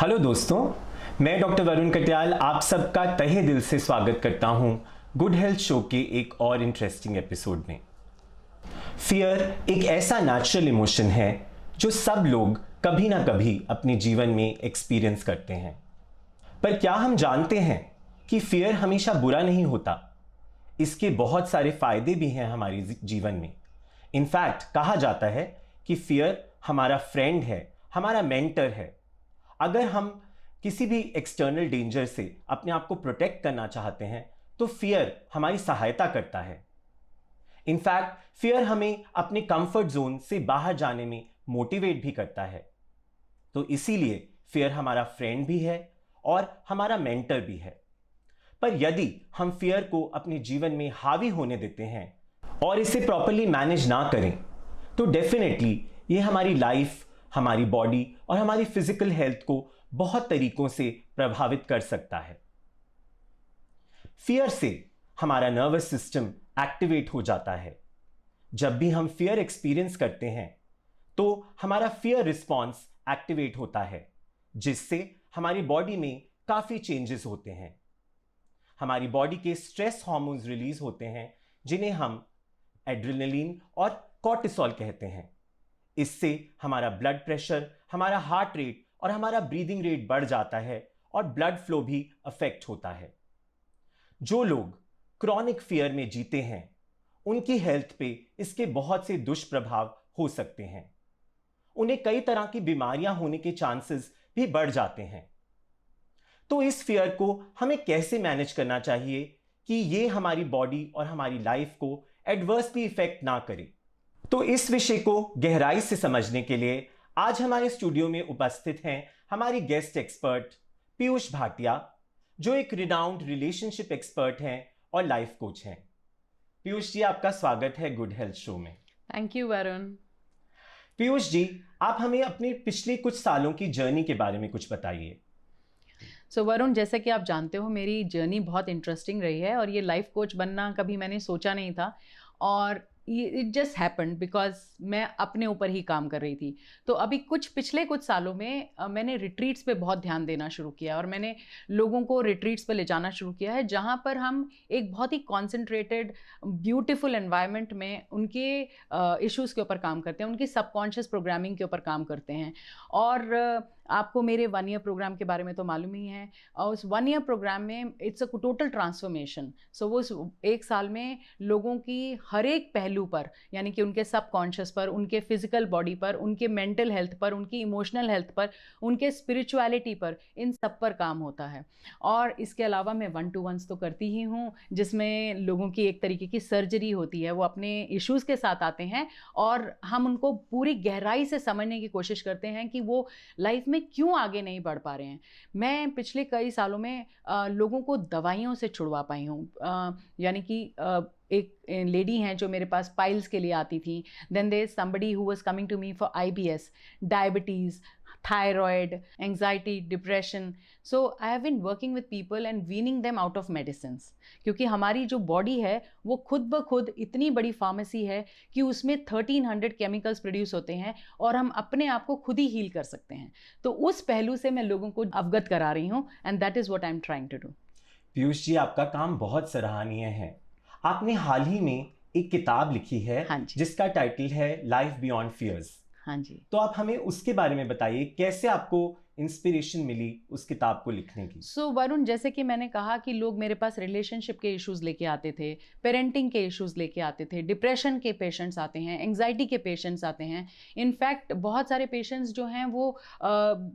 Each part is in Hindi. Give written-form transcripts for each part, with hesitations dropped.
हेलो दोस्तों, मैं डॉक्टर वरुण कटियाल आप सबका तहे दिल से स्वागत करता हूं गुड हेल्थ शो के एक और इंटरेस्टिंग एपिसोड में। फियर एक ऐसा नेचुरल इमोशन है जो सब लोग कभी ना कभी अपने जीवन में एक्सपीरियंस करते हैं। पर क्या हम जानते हैं कि फियर हमेशा बुरा नहीं होता? इसके बहुत सारे फायदे भी हैं हमारे जीवन में। इनफैक्ट कहा जाता है कि फियर हमारा फ्रेंड है, हमारा मेंटर है। अगर हम किसी भी एक्सटर्नल डेंजर से अपने आप को प्रोटेक्ट करना चाहते हैं तो फियर हमारी सहायता करता है। इनफैक्ट फियर हमें अपने कंफर्ट जोन से बाहर जाने में मोटिवेट भी करता है। तो इसीलिए फियर हमारा फ्रेंड भी है और हमारा मेंटर भी है। पर यदि हम फियर को अपने जीवन में हावी होने देते हैं और इसे प्रॉपर्ली मैनेज ना करें तो डेफिनेटली ये हमारी लाइफ, हमारी बॉडी और हमारी फिजिकल हेल्थ को बहुत तरीकों से प्रभावित कर सकता है। फियर से हमारा नर्वस सिस्टम एक्टिवेट हो जाता है। जब भी हम फियर एक्सपीरियंस करते हैं तो हमारा फियर रिस्पॉन्स एक्टिवेट होता है, जिससे हमारी बॉडी में काफी चेंजेस होते हैं। हमारी बॉडी के स्ट्रेस हार्मोन्स रिलीज होते हैं जिन्हें हम एड्रेनलिन और कॉर्टिसोल कहते हैं। इससे हमारा ब्लड प्रेशर, हमारा हार्ट रेट और हमारा ब्रीदिंग रेट बढ़ जाता है और ब्लड फ्लो भी अफेक्ट होता है। जो लोग क्रॉनिक फियर में जीते हैं उनकी हेल्थ पे इसके बहुत से दुष्प्रभाव हो सकते हैं। उन्हें कई तरह की बीमारियां होने के चांसेस भी बढ़ जाते हैं। तो इस फियर को हमें कैसे मैनेज करना चाहिए कि ये हमारी बॉडी और हमारी लाइफ को एडवर्सली इफेक्ट ना करे? तो इस विषय को गहराई से समझने के लिए आज हमारे स्टूडियो में उपस्थित हैं हमारी गेस्ट एक्सपर्ट पीयूष भाटिया, जो एक रिनाउंड रिलेशनशिप एक्सपर्ट हैं और लाइफ कोच हैं। पीयूष जी, आपका स्वागत है गुड हेल्थ शो में। Thank you Varun. पीयूष जी, आप हमें अपने पिछले कुछ सालों की जर्नी के बारे में कुछ बताइए। वरुण, जैसे कि आप जानते हो मेरी जर्नी बहुत इंटरेस्टिंग रही है और ये लाइफ कोच बनना कभी मैंने सोचा नहीं था और इट जस्ट हैपेंड बिकॉज मैं अपने ऊपर ही काम कर रही थी। तो अभी पिछले कुछ सालों में मैंने रिट्रीट्स पे बहुत ध्यान देना शुरू किया और मैंने लोगों को रिट्रीट्स पे ले जाना शुरू किया है, जहाँ पर हम एक बहुत ही कॉन्सेंट्रेटेड ब्यूटीफुल एनवायरनमेंट में उनके इश्यूज़ के ऊपर काम करते हैं, उनकी सबकॉन्शियस प्रोग्रामिंग के ऊपर काम करते हैं। और आपको मेरे 1 ईयर प्रोग्राम के बारे में तो मालूम ही है, और उस 1 ईयर प्रोग्राम में इट्स अ टोटल ट्रांसफॉर्मेशन। सो वो उस 1 साल में लोगों की हर एक पहलू पर, यानी कि उनके सबकॉन्शियस पर, उनके फिजिकल बॉडी पर, उनके मेंटल हेल्थ पर, उनकी इमोशनल हेल्थ पर, उनके स्पिरिचुअलिटी पर, इन सब पर काम होता है। और इसके अलावा मैं 1-to-1s तो करती ही हूँ, जिसमें लोगों की एक तरीके की सर्जरी होती है। वो अपने इश्यूज़ के साथ आते हैं और हम उनको पूरी गहराई से समझने की कोशिश करते हैं कि वो लाइफ में क्यों आगे नहीं बढ़ पा रहे हैं। मैं पिछले कई सालों में लोगों को दवाइयों से छुड़वा पाई हूँ। यानी कि एक लेडी हैं जो मेरे पास पाइल्स के लिए आती थी। Then there is somebody who was coming to me for IBS, diabetes, thyroid, anxiety, depression. So I have been working with people and weaning them out of medicines, क्योंकि हमारी जो बॉडी है वो खुद ब खुद इतनी बड़ी फार्मेसी है कि उसमें 1300 केमिकल्स प्रोड्यूस होते हैं और हम अपने आप को खुद ही हील कर सकते हैं। तो उस पहलू से मैं लोगों को अवगत करा रही हूँ and that is what I am trying to do. Piyush ji, आपका काम बहुत सराहनीय है। आपने हाल ही में एक किताब लिखी है, हाँ जी। जिसका टाइटल है लाइफ बियॉन्ड फियर्स। हाँ जी। तो आप हमें उसके बारे में बताइए, कैसे आपको इंस्पिरेशन मिली उस किताब को लिखने की? वरुण, जैसे कि मैंने कहा कि लोग मेरे पास रिलेशनशिप के इश्यूज़ लेके आते थे, पेरेंटिंग के इश्यूज़ लेके आते थे, डिप्रेशन के पेशेंट्स आते हैं, एंग्जाइटी के पेशेंट्स आते हैं। इनफैक्ट बहुत सारे पेशेंट्स जो हैं वो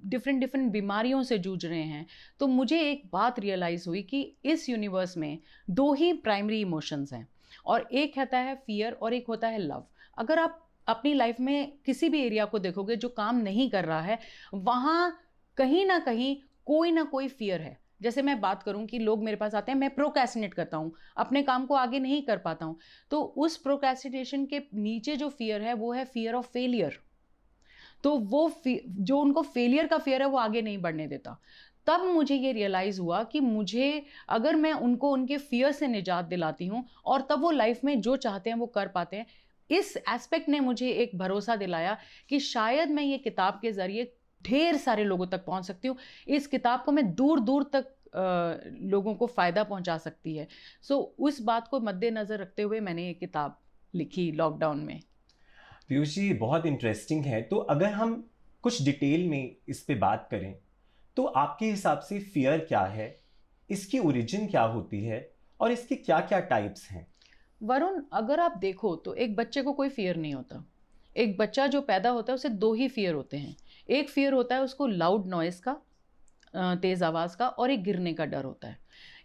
डिफरेंट बीमारियों से जूझ रहे हैं। तो मुझे एक बात रियलाइज़ हुई कि इस यूनिवर्स में 2 ही प्राइमरी इमोशंस हैं, और एक होता है फियर और एक होता है लव। अगर आप अपनी लाइफ में किसी भी एरिया को देखोगे जो काम नहीं कर रहा है, वहाँ कहीं ना कहीं कोई ना कोई फियर है। जैसे मैं बात करूं कि लोग मेरे पास आते हैं, मैं प्रोक्रेस्टिनेट करता हूं, अपने काम को आगे नहीं कर पाता हूं, तो उस प्रोक्रेस्टिनेशन के नीचे जो फियर है वो है फियर ऑफ फेलियर। तो वो जो उनको फेलियर का फियर है वो आगे नहीं बढ़ने देता। तब मुझे ये रियलाइज़ हुआ कि मुझे, अगर मैं उनको उनके फियर से निजात दिलाती हूँ और तब वो लाइफ में जो चाहते हैं वो कर पाते हैं, इस एस्पेक्ट ने मुझे एक भरोसा दिलाया कि शायद मैं ये किताब के ज़रिए ढेर सारे लोगों तक पहुंच सकती हूँ। इस किताब को मैं दूर दूर तक लोगों को फ़ायदा पहुंचा सकती है। सो उस बात को मद्देनज़र रखते हुए मैंने ये किताब लिखी लॉकडाउन में। पीयूष जी, बहुत इंटरेस्टिंग है। तो अगर हम कुछ डिटेल में इस पे बात करें तो आपके हिसाब से फियर क्या है, इसकी ओरिजिन क्या होती है और इसके क्या क्या टाइप्स हैं? वरुण, अगर आप देखो तो एक बच्चे को कोई फियर नहीं होता। एक बच्चा जो पैदा होता है उसे दो ही फियर होते हैं। एक फियर होता है उसको लाउड नॉइज़ का, तेज़ आवाज़ का, और एक गिरने का डर होता है।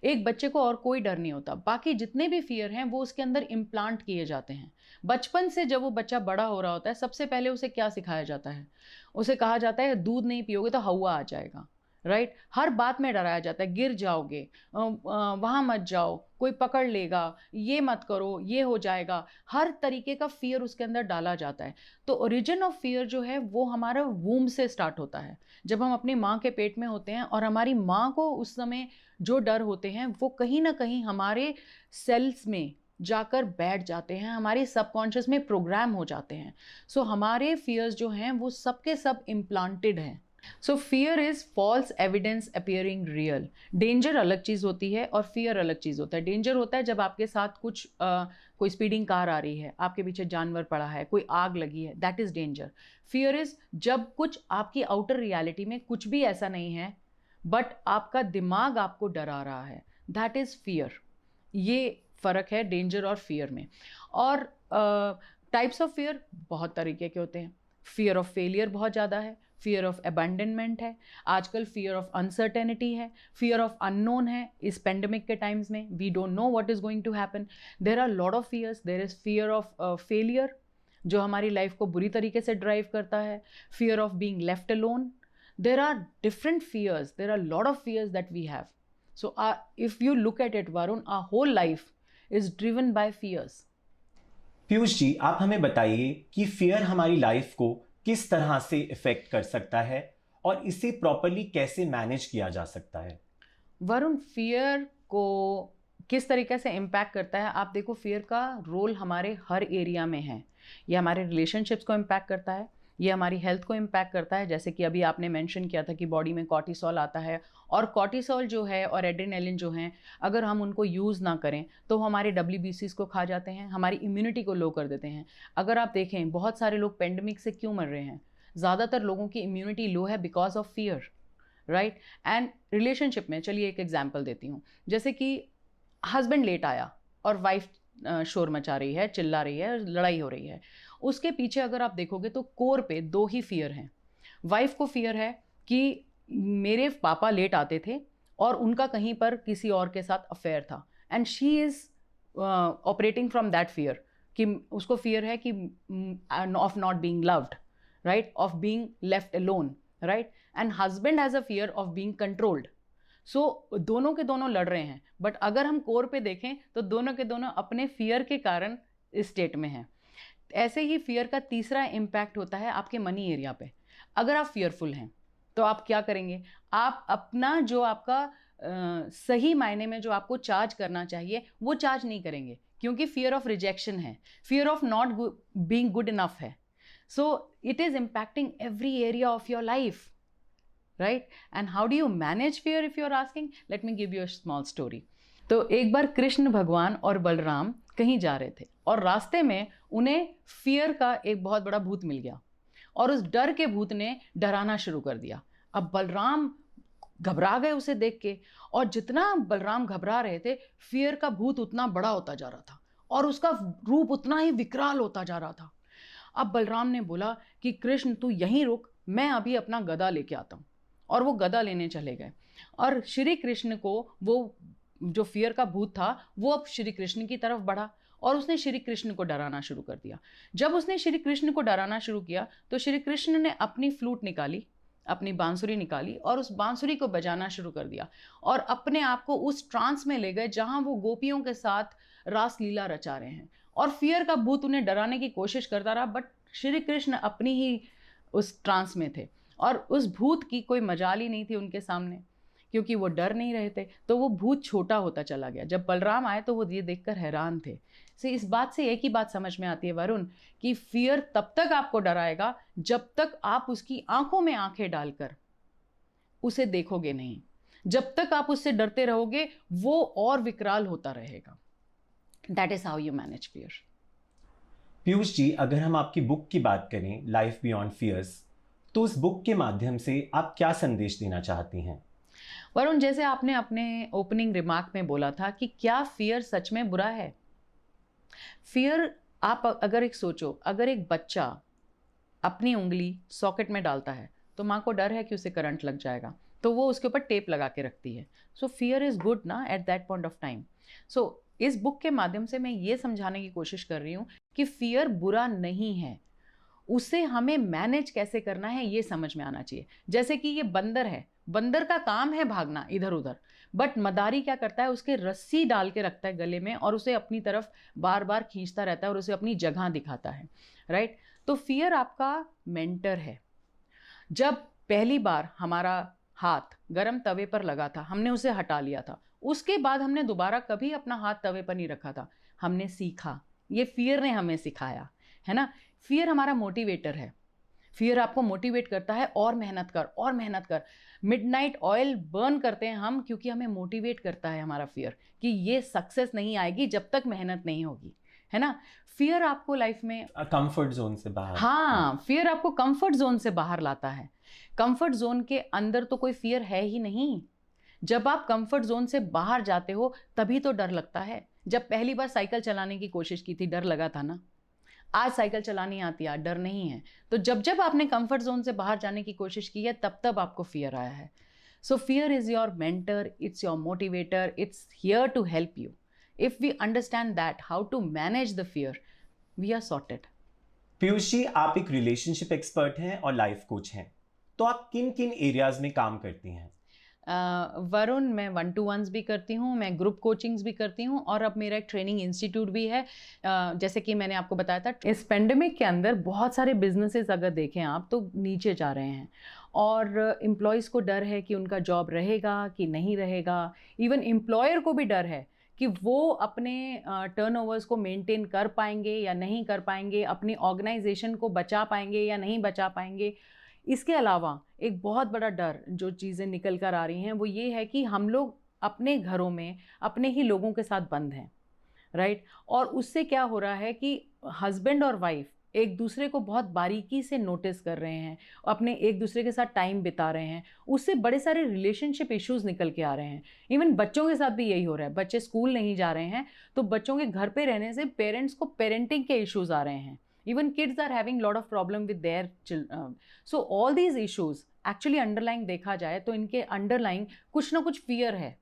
एक बच्चे को और कोई डर नहीं होता। बाकी जितने भी फियर हैं वो उसके अंदर इम्प्लांट किए जाते हैं। बचपन से जब वो बच्चा बड़ा हो रहा होता है, सबसे पहले उसे क्या सिखाया जाता है? उसे कहा जाता है दूध नहीं पियोगे तो हवा आ जाएगा, राइट? हर बात में डराया जाता है, गिर जाओगे, वहाँ मत जाओ, कोई पकड़ लेगा, ये मत करो, ये हो जाएगा। हर तरीके का फियर उसके अंदर डाला जाता है। तो ओरिजिन ऑफ फियर जो है वो हमारा वूम से स्टार्ट होता है। जब हम अपनी माँ के पेट में होते हैं और हमारी माँ को उस समय जो डर होते हैं वो कहीं ना कहीं हमारे सेल्स में जाकर बैठ जाते हैं, हमारे सबकॉन्शियस में प्रोग्राम हो जाते हैं। सो हमारे फियर्स जो हैं वो सबके सब इम्प्लांटेड हैं। So fear is false evidence appearing real. Danger अलग चीज़ होती है और फियर अलग चीज़ होता है। डेंजर होता है जब आपके साथ कुछ कोई स्पीडिंग कार आ रही है, आपके पीछे जानवर पड़ा है, कोई आग लगी है, that is danger. Fear is जब कुछ आपकी आउटर रियलिटी में कुछ भी ऐसा नहीं है बट आपका दिमाग आपको डरा रहा है, दैट इज फियर। ये फ़र्क है डेंजर और फियर में। और टाइप्स ऑफ फियर बहुत तरीके के होते हैं। फियर ऑफ फेलियर बहुत ज़्यादा है, फियर ऑफ अबैंडनमेंट है, आजकल फियर ऑफ अनसर्टेनिटी है, फियर ऑफ अननोन है। इस पेंडेमिक के टाइम्स में we don't know what is going to happen. There are lot of fears. There is fear of failure जो हमारी लाइफ को बुरी तरीके से ड्राइव करता है, fear of being left alone. There are different fears. There are a lot of fears that we have. So if you look at it, Varun, our whole life is driven by fears. Piyush ji, आप हमें बताइए कि फियर हमारी लाइफ को किस तरह से इफेक्ट कर सकता है और इसे प्रॉपरली कैसे मैनेज किया जा सकता है? वरुण, फियर को किस तरीके से इम्पैक्ट करता है? आप देखो, फियर का रोल हमारे हर एरिया में है। ये हमारे रिलेशनशिप्स को इम्पैक्ट करता है, ये हमारी हेल्थ को इम्पैक्ट करता है। जैसे कि अभी आपने मेंशन किया था कि बॉडी में कॉर्टिसोल आता है, और कॉर्टिसोल जो है और एड्रेनालिन जो हैं, अगर हम उनको यूज़ ना करें तो हमारे WBCs को खा जाते हैं, हमारी इम्यूनिटी को लो कर देते हैं। अगर आप देखें, बहुत सारे लोग पेंडेमिक से क्यों मर रहे हैं? ज़्यादातर लोगों की इम्यूनिटी लो है because of fear, right? And relationship में चलिए एक एग्जाम्पल देती हूँ। जैसे कि हस्बैंड लेट आया और वाइफ शोर मचा रही है, चिल्ला रही है, लड़ाई हो रही है। उसके पीछे अगर आप देखोगे तो कोर पे दो ही फियर हैं। वाइफ को फियर है कि मेरे पापा लेट आते थे और उनका कहीं पर किसी और के साथ अफेयर था, and she is operating from that fear, कि उसको फियर है कि of not being loved, right, of being left alone, right? And husband has a fear of being controlled. So दोनों के दोनों लड़ रहे हैं, बट अगर हम कोर पे देखें तो दोनों के दोनों अपने फियर के कारण इस स्टेट में हैं। ऐसे ही फियर का तीसरा इम्पैक्ट होता है आपके मनी एरिया पे। अगर आप फियरफुल हैं तो आप क्या करेंगे? आप अपना जो आपका सही मायने में जो आपको चार्ज करना चाहिए वो चार्ज नहीं करेंगे, क्योंकि फियर ऑफ रिजेक्शन है, fear of not being good enough है। So it is impacting every area of your life, right? And how do you manage fear if you are asking? Let me give you a small story. तो एक बार कृष्ण भगवान और बलराम कहीं जा रहे थे और रास्ते में उन्हें फियर का एक बहुत बड़ा भूत मिल गया, और उस डर के भूत ने डराना शुरू कर दिया। अब बलराम घबरा गए उसे देख के, और जितना बलराम घबरा रहे थे, फियर का भूत उतना बड़ा होता जा रहा था और उसका रूप उतना ही विकराल होता जा रहा था। अब बलराम ने बोला कि कृष्ण तू यहीं रुक, मैं अभी अपना गदा लेके आता हूँ। और वो गदा लेने चले गए, और श्री कृष्ण को वो जो फियर का भूत था वो अब श्री कृष्ण की तरफ बढ़ा और उसने श्री कृष्ण को डराना शुरू कर दिया। जब उसने श्री कृष्ण को डराना शुरू किया तो श्री कृष्ण ने अपनी फ्लूट निकाली, अपनी बांसुरी निकाली, और उस बांसुरी को बजाना शुरू कर दिया और अपने आप को उस ट्रांस में ले गए जहां वो गोपियों के साथ रास लीला रचा रहे हैं। और फियर का भूत उन्हें डराने की कोशिश करता रहा, बट श्री कृष्ण अपनी ही उस ट्रांस में थे और उस भूत की कोई मजाल ही नहीं थी उनके सामने, क्योंकि वो डर नहीं रहे थे, तो वो भूत छोटा होता चला गया। जब बलराम आए तो वो ये देखकर हैरान थे। इस बात से एक ही बात समझ में आती है वरुण, कि फियर तब तक आपको डराएगा जब तक आप उसकी आंखों में आंखें डालकर उसे देखोगे नहीं। जब तक आप उससे डरते रहोगे वो और विकराल होता रहेगा। That is how you manage fear. Piyush ji, अगर हम आपकी बुक की बात करें, लाइफ बियॉन्ड फियर्स, तो उस बुक के माध्यम से आप क्या संदेश देना चाहती हैं? वरुण, जैसे आपने अपने ओपनिंग रिमार्क में बोला था कि क्या फियर सच में बुरा है? फियर, आप अगर एक सोचो, अगर एक बच्चा अपनी उंगली सॉकेट में डालता है तो माँ को डर है कि उसे करंट लग जाएगा, तो वो उसके ऊपर टेप लगा के रखती है। सो फियर इज गुड ना at that point of time. So इस बुक के माध्यम से मैं ये समझाने की कोशिश कर रही हूँ कि फियर बुरा नहीं है, उसे हमें मैनेज कैसे करना है ये समझ में आना चाहिए। जैसे कि ये बंदर है, बंदर का काम है भागना इधर उधर, बट मदारी क्या करता है, उसके रस्सी डाल के रखता है गले में और उसे अपनी तरफ बार बार खींचता रहता है और उसे अपनी जगह दिखाता है, राइट? तो फियर आपका मेंटर है। जब पहली बार हमारा हाथ गरम तवे पर लगा था, हमने उसे हटा लिया था, उसके बाद हमने दोबारा कभी अपना हाथ तवे पर नहीं रखा था। हमने सीखा, ये फियर ने हमें सिखाया, है ना? फियर हमारा मोटिवेटर है। फियर आपको मोटिवेट करता है, और मेहनत कर और मेहनत कर। मिडनाइट ऑयल बर्न करते हैं हम क्योंकि हमें मोटिवेट करता है हमारा फियर, कि ये सक्सेस नहीं आएगी जब तक मेहनत नहीं होगी, है ना? फियर आपको लाइफ में कंफर्ट जोन से बाहर, हाँ, फियर आपको कंफर्ट जोन से बाहर लाता है। कंफर्ट जोन के अंदर तो कोई फियर है ही नहीं। जब आप कंफर्ट जोन से बाहर जाते हो तभी तो डर लगता है। जब पहली बार साइकिल चलाने की कोशिश की थी, डर लगा था ना? आज साइकिल चलानी आती है, डर नहीं है। तो जब जब आपने कंफर्ट जोन से बाहर जाने की कोशिश की है, तब तब आपको फियर आया है। So fear is your mentor, it's your motivator, it's here to help you. If we understand that how to manage the fear, we are sorted. Piyush ji, आप एक रिलेशनशिप एक्सपर्ट हैं और लाइफ कोच हैं, तो आप किन किन एरियाज में काम करती हैं? वरुण, मैं 1-to-1s भी करती हूँ, मैं ग्रुप कोचिंग्स भी करती हूँ, और अब मेरा एक ट्रेनिंग इंस्टीट्यूट भी है। जैसे कि मैंने आपको बताया था, इस पेंडेमिक के अंदर बहुत सारे बिजनेसेस अगर देखें आप तो नीचे जा रहे हैं, और एम्प्लॉयज़ को डर है कि उनका जॉब रहेगा कि नहीं रहेगा। इवन एम्प्लॉयर को भी डर है कि वो अपने टर्नओवर्स को मेंटेन कर पाएंगे या नहीं कर पाएंगे, अपनी ऑर्गेनाइजेशन को बचा पाएंगे या नहीं बचा पाएंगे। इसके अलावा एक बहुत बड़ा डर जो चीज़ें निकल कर आ रही हैं वो ये है कि हम लोग अपने घरों में अपने ही लोगों के साथ बंद हैं, राइट? और उससे क्या हो रहा है कि हस्बैंड और वाइफ एक दूसरे को बहुत बारीकी से नोटिस कर रहे हैं, अपने एक दूसरे के साथ टाइम बिता रहे हैं, उससे बड़े सारे रिलेशनशिप इश्यूज निकल के आ रहे हैं। इवन बच्चों के साथ भी यही हो रहा है। बच्चे स्कूल नहीं जा रहे हैं तो बच्चों के घर पे रहने से पेरेंट्स को पेरेंटिंग के इश्यूज आ रहे हैं। Even kids are having lot of problem with their children. So all these issues actually underlying देखा जाए तो इनके underlying कुछ ना कुछ fear है,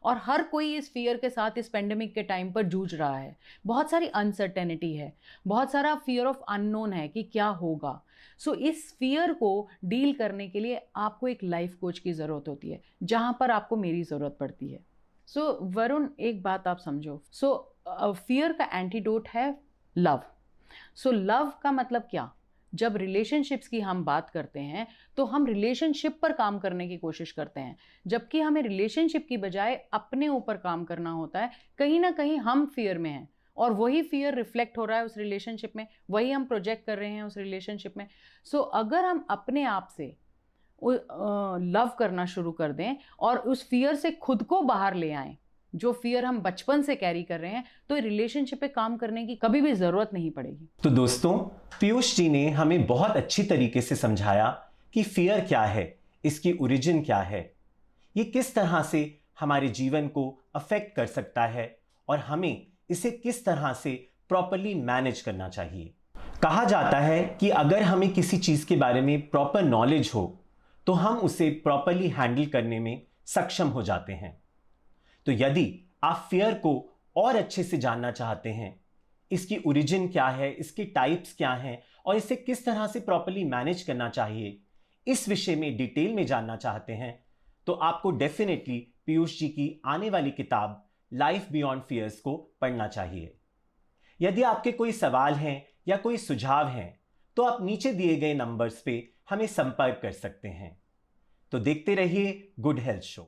और हर कोई इस fear के साथ इस pandemic के time पर जूझ रहा है। बहुत सारी uncertainty है, बहुत सारा fear of unknown है कि क्या होगा। So इस fear को deal करने के लिए आपको एक life coach की ज़रूरत होती है, जहाँ पर आपको मेरी ज़रूरत पड़ती है। So वरुण, एक बात आप समझो, fear का antidote है love। सो लव का मतलब क्या? जब रिलेशनशिप्स की हम बात करते हैं तो हम रिलेशनशिप पर काम करने की कोशिश करते हैं, जबकि हमें रिलेशनशिप की बजाय अपने ऊपर काम करना होता है। कहीं ना कहीं हम फियर में हैं और वही फियर रिफ्लेक्ट हो रहा है उस रिलेशनशिप में, वही हम प्रोजेक्ट कर रहे हैं उस रिलेशनशिप में। सो अगर हम अपने आप से लव करना शुरू कर दें और उस फियर से खुद को बाहर ले आएं, जो फियर हम बचपन से कैरी कर रहे हैं, तो रिलेशनशिप पे काम करने की कभी भी जरूरत नहीं पड़ेगी। तो दोस्तों, पीयूष जी ने हमें बहुत अच्छी तरीके से समझाया कि फियर क्या है, इसकी ओरिजिन क्या है, ये किस तरह से हमारे जीवन को अफेक्ट कर सकता है और हमें इसे किस तरह से प्रॉपरली मैनेज करना चाहिए। कहा जाता है कि अगर हमें किसी चीज के बारे में प्रॉपर नॉलेज हो तो हम उसे प्रॉपरली हैंडल करने में सक्षम हो जाते हैं। तो यदि आप फियर को और अच्छे से जानना चाहते हैं, इसकी ओरिजिन क्या है, इसके टाइप्स क्या हैं और इसे किस तरह से प्रॉपर्ली मैनेज करना चाहिए, इस विषय में डिटेल में जानना चाहते हैं, तो आपको डेफिनेटली पीयूष जी की आने वाली किताब लाइफ बियॉन्ड फियर्स को पढ़ना चाहिए। यदि आपके कोई सवाल हैं या कोई सुझाव हैं तो आप नीचे दिए गए नंबर्स पे हमें संपर्क कर सकते हैं। तो देखते रहिए गुड हेल्थ शो।